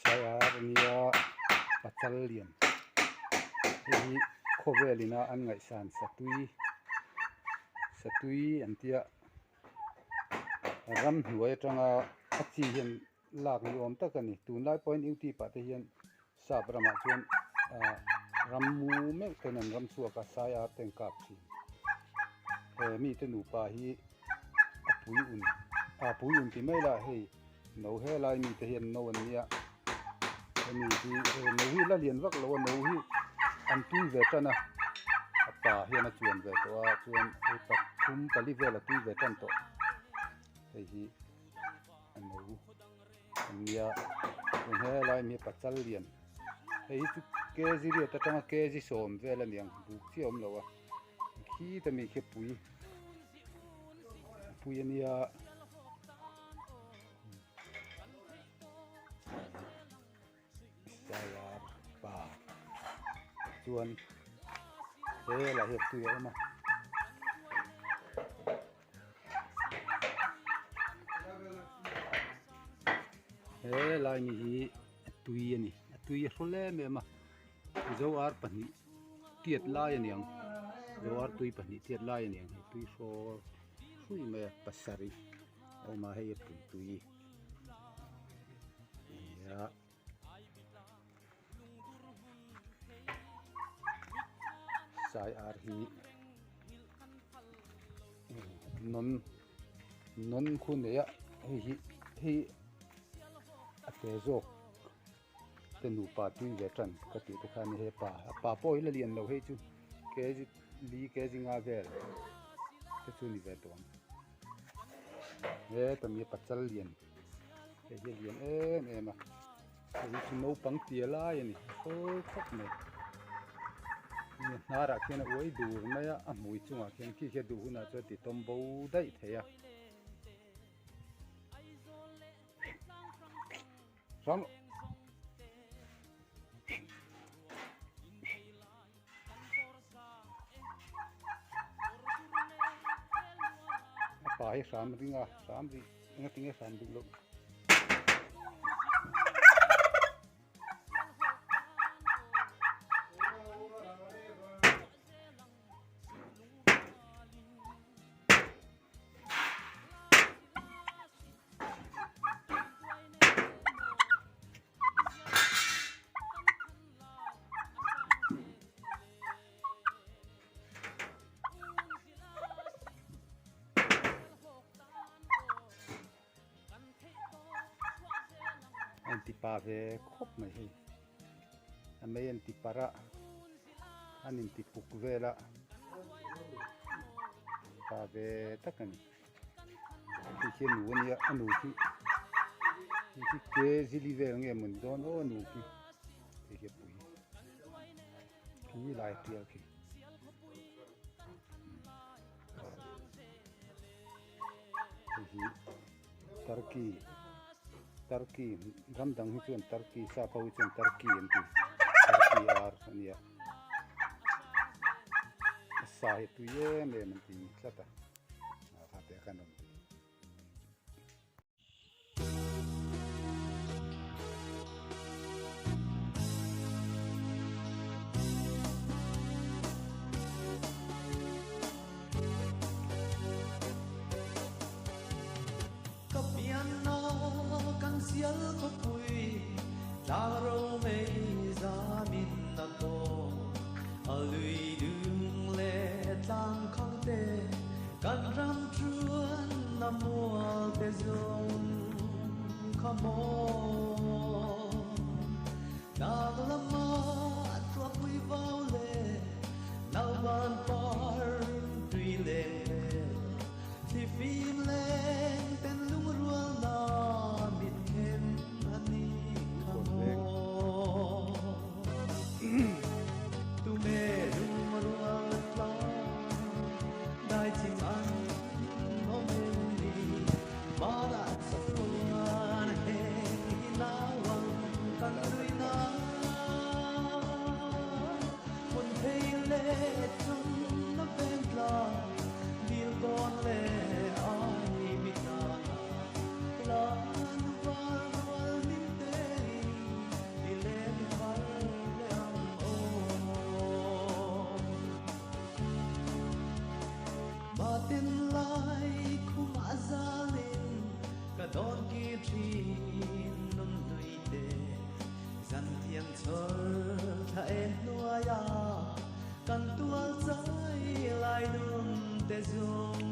sayar nia pachal lian hi khovelina an ngai san satui antia ram hnuai atanga achi hian lak ni om takani tunlai point UT pa te hian sap rama chuan ram mu mek tenan ram suaka sayar teng kap thi mi te nu pa hi apui un ti mai la hei no he lai mi te hian no an nia ani hi no hi la lian vak lo no hi an tui ve tana apa hian a chuan ve to a chuan ei pathum pali vela tui ve tan to hei hi an no ania un he lai mi pachal lian hei chu kg ri ta tanga kg som vela niang buk chi om lo a khi ta mi khe pui ania sayar pa chuan he la he tui ama he lai mi hi tui ani tui role me ma zo ar pani tiat lai ani ang zo ar tui pani tiat lai ani ang tui so hui me pasari o ma he tui ya sai ar hi non khun ya hi ate zo te nu pa tui ve tran ka ti te khan he pa poi la lian lo he chu ke ji nga vel te chu ni ve tom he tam ye pachal lian he lian ma he chu no pang tia la yani so khop me ni nara khian oi dur na ya a mui chunga khian ki khe du huna chu ti tom bo dai theya ram pa hi ram ri ngatinge ram ri lo antipa ve khop mai hi amei antipara anin tipuk vela pa ve takani ti khe nu ania anu ki ke zili ve nge mun don o nu ki ti khe pui ki lai tial ki Turkey ramdang hi chuan Turkey sa pau chuan Turkey anti Turkey ar ania sa hi tu ye me man ti tlata ha te kanom sial ko pui daro mei za min na to alui dung le tang khang te kan ram chuan na mual te zon khamo na la ma tua pui vau le na van par tui le ti phim le ten lung rual na tin lai khum azalin ka don ki thin nun tuite zan thiam chol tha en noaya kan tual zai lai nun te zum